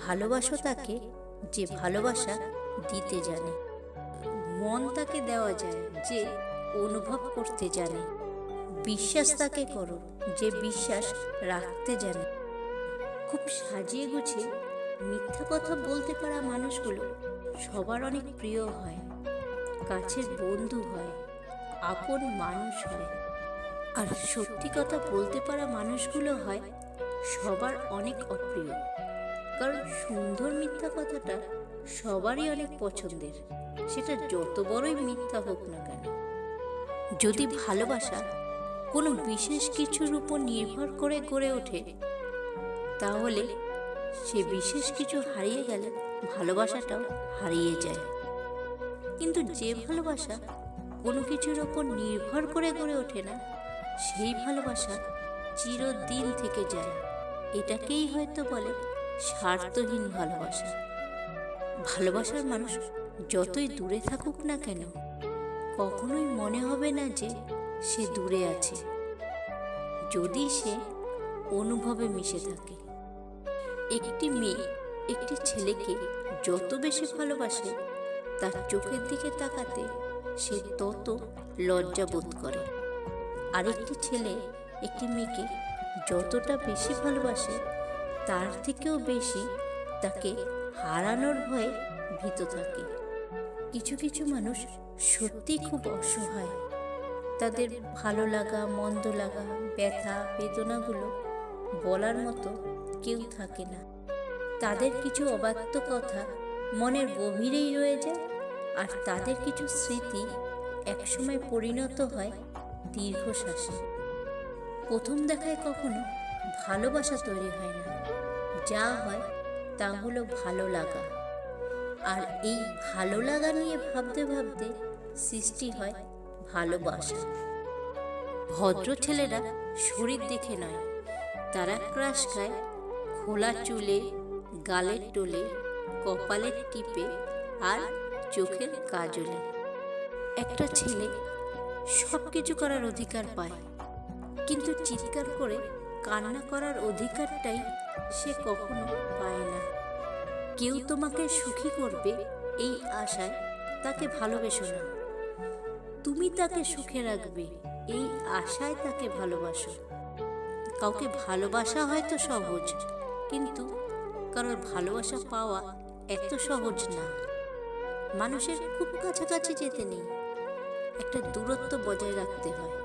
ভালোবাসো তাকে যে ভালোবাসা দিতে জানে। মন তাকে দেওয়া যায় যে অনুভব করতে জানে। বিশ্বাস তাকে করো যে বিশ্বাস রাখতে জানে। খুব সাজিয়ে গুছিয়ে মিথ্যা কথা বলতে পারা মানুষগুলো সবার অনেক প্রিয় হয়, কাছের বন্ধু হয়, আপন মানুষ হয়। আর সত্যি কথা বলতে পারা মানুষগুলো হয় সবার অনেক অপ্রিয়, কারণ সুন্দর মিথ্যা কথাটা সবারই অনেক পছন্দের, সেটা যত বড়ই মিথ্যা হোক না কেন। যদি ভালোবাসা কোনো বিশেষ কিছুর উপর নির্ভর করে গড়ে ওঠে, তাহলে সে বিশেষ কিছু হারিয়ে গেলে ভালোবাসাটাও হারিয়ে যায়। কিন্তু যে ভালোবাসা কোনো কিছুর ওপর নির্ভর করে গড়ে ওঠে না, সেই ভালোবাসা চিরদিন থেকে যায়। এটাকেই হয়তো বলে স্বার্থহীন ভালোবাসা। ভালোবাসার মানুষ যতই দূরে থাকুক না কেন, কখনোই মনে হবে না যে সে দূরে আছে, যদি সে অনুভবে মিশে থাকে। একটি মেয়ে একটি ছেলেকে যত বেশি ভালোবাসে, তার চোখের দিকে তাকাতে সে তত লজ্জা বোধ করে। আরেকটি ছেলে একটি মেয়েকে যতটা বেশি ভালোবাসে, তার থেকেও বেশি তাকে হারানোর ভয়ে ভীত থাকে। কিছু কিছু মানুষ সত্যি খুব অসহায়। তাদের ভালো লাগা, মন্দ লাগা, ব্যথা, বেদনাগুলো বলার মতো কেউ থাকে না। তাদের কিছু অব্যক্ত কথা মনের গভীরেই রয়ে যায়, আর তাদের কিছু স্মৃতি একসময় পরিণত হয় দীর্ঘশ্বাসে। প্রথম দেখায় কখনো ভালোবাসা তৈরি হয় না, যা হয় তা হলো ভালো লাগা। আর এই ভালো লাগা নিয়ে ভাবতে ভাবতে সৃষ্টি হয় ভালোবাসা। ভদ্র ছেলেরা শরীর দেখে নয়, তারা ক্রাশ খায় খোলা চুলে, গালের টোলে, কপালের টিপে আর চোখের কাজলে। একটা ছেলে সব কিছু করার অধিকার পায়, কিন্তু চিৎকার করে কান্না করার অধিকারটাই সে কখনো পায় না। কেউ তোমাকে সুখী করবে এই আশায় তাকে ভালোবেসো না, তুমি তাকে সুখে রাখবে এই আশায় তাকে ভালোবাসো। কাউকে ভালোবাসা হয়তো সহজ, কিন্তু কারোর ভালোবাসা পাওয়া এত সহজ না। মানুষের খুব কাছাকাছি যেতে নেই, একটা দূরত্ব বজায় রাখতে হয়,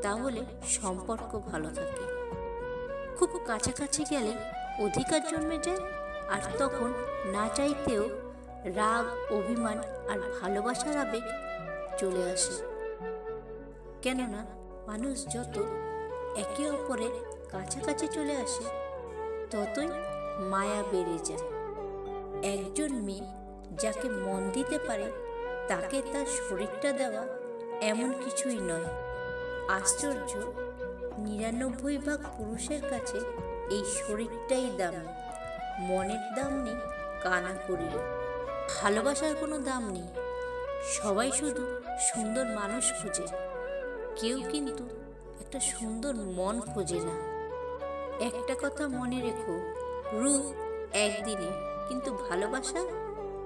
তাহলে সম্পর্ক ভালো থাকে। খুব কাছাকাছি গেলে অধিকার জন্মে যায়, আর তখন না চাইতেও রাগ, অভিমান আর ভালোবাসার আবেগ চলে আসে। কেননা মানুষ যত একে অপরের কাছাকাছি চলে আসে, ততই মায়া বেড়ে যায়। একজন মেয়ে যাকে মন দিতে পারে, তাকে তার শরীরটা দেওয়া এমন কিছুই নয়। আশ্চর্য, ৯৯ ভাগ পুরুষের কাছে এই শরীরটাই দামি, মনের দাম নেই কানা করিও। ভালোবাসার কোনো দাম নেই, সবাই শুধু সুন্দর মানুষ খোঁজে, কেউ কিন্তু একটা সুন্দর মন খোঁজে না। একটা কথা মনে রেখো, রূপ একদিনের, কিন্তু ভালোবাসা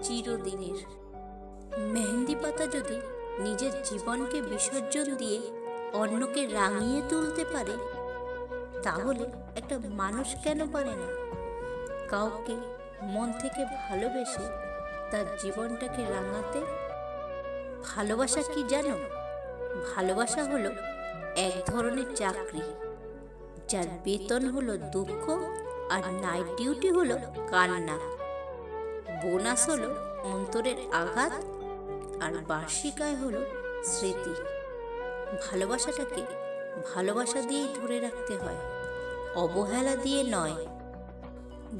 চিরদিনের। মেহেন্দি পাতা যদি নিজের জীবনকে বিসর্জন দিয়ে অন্যকে রাঙিয়ে তুলতে পারে, তাহলে একটা মানুষ কেন পারে না কাউকে মন থেকে ভালোবেসে তার জীবনটাকে রাঙাতে? ভালোবাসা কি জানো? ভালোবাসা হলো এক ধরনের চাকরি, যার বেতন হলো দুঃখ, আর নাইট ডিউটি হলো কান্না। বোনাস হলো অন্তরের আঘাত, আর বার্ষিক আয় হলো স্মৃতি। ভালোবাসাটাকে ভালোবাসা দিয়েই ধরে রাখতে হয়, অবহেলা দিয়ে নয়।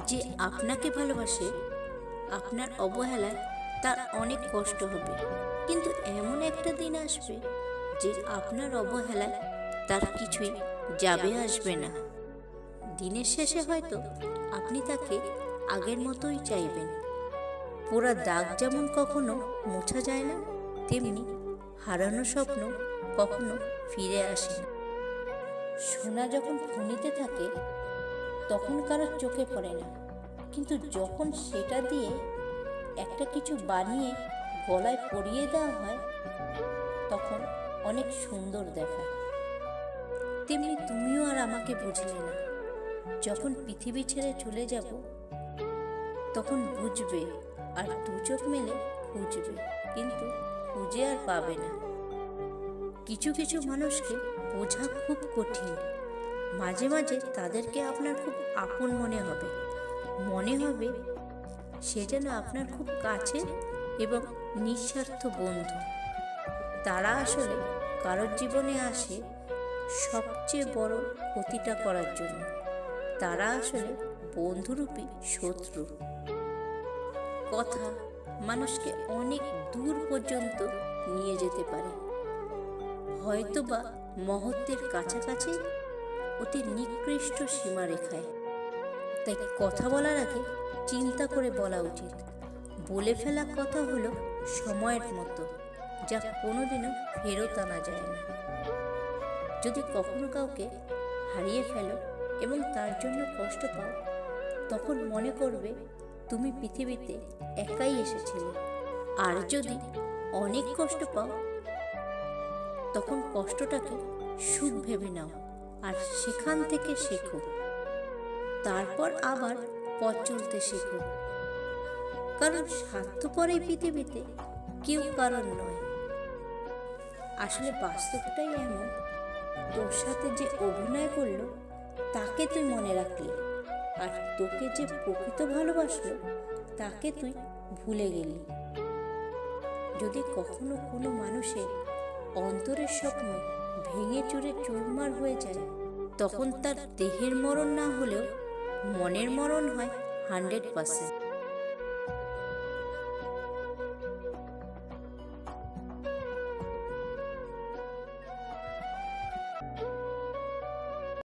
যে আপনাকে ভালোবাসে, আপনার অবহেলায় তার অনেক কষ্ট হবে, কিন্তু এমন একটা দিন আসবে যে আপনার অবহেলায় তার কিছুই যাবে আসবে না। দিনের শেষে হয়তো আপনি তাকে আগের মতোই চাইবেন। পোড়া দাগ যেমন কখনো মোছা যায় না, তেমনি হারানো স্বপ্ন কখনো ফিরে আসে না। সোনা যখন খনিতে থাকে তখন কারোর চোখে পড়ে না, কিন্তু যখন সেটা দিয়ে একটা কিছু বানিয়ে গলায় পরিয়ে দেওয়া হয় তখন অনেক সুন্দর দেখায়। তেমনি তুমিও আর আমাকে বুঝলে না। যখন পৃথিবী ছেড়ে চলে যাব তখন বুঝবে আর দু চোখ মেলে খুঁজবে, কিন্তু খুঁজে আর পাবে না। কিছু কিছু মানুষকে বোঝা খুব কঠিন। মাঝে মাঝে তাদেরকে আপনার খুব আপন মনে হবে সে যেন আপনার খুব কাছে এবং নিঃস্বার্থ বন্ধু। তারা আসলে কারোর জীবনে আসে সবচেয়ে বড় ক্ষতিটা করার জন্য। তারা আসলে বন্ধুরূপী শত্রু। কথা মানুষকে অনেক দূর পর্যন্ত নিয়ে যেতে পারে, হয়তোবা মহত্বের কাছাকাছি, অতি নিকৃষ্ট সীমারেখায়। তাই কথা বলার আগে চিন্তা করে বলা উচিত। বলে ফেলা কথা হলো সময়ের মতো, যা কোনোদিনও ফেরত আনা যায় না। যদি কখনো কাউকে হারিয়ে ফেলো এবং তার জন্য কষ্ট পাও, তখন মনে করবে তুমি পৃথিবীতে একাই এসেছিলে। আর যদি অনেক কষ্ট পাও, তখন কষ্টটাকে সুখ ভেবে নাও আর সেখান থেকে শেখো। তারপর আবার পথ চলতে শেখো। কারণ স্বার্থপর এই পৃথিবীতে কেউ কারণ নয়। আসলে বাস্তবটাই এমন, তোর সাথে যে অভিনয় করলো তাকে তুই মনে রাখলি, আর তোকে যে প্রকৃত ভালোবাসলো তাকে তুই ভুলে গেলি। যদি কখনো কোনো মানুষের অন্তরের স্বপ্ন ভেঙে চুরে চুরমার হয়ে যায়, তখন তার দেহের মরণ না হলেও মনের মরণ হয় 100%।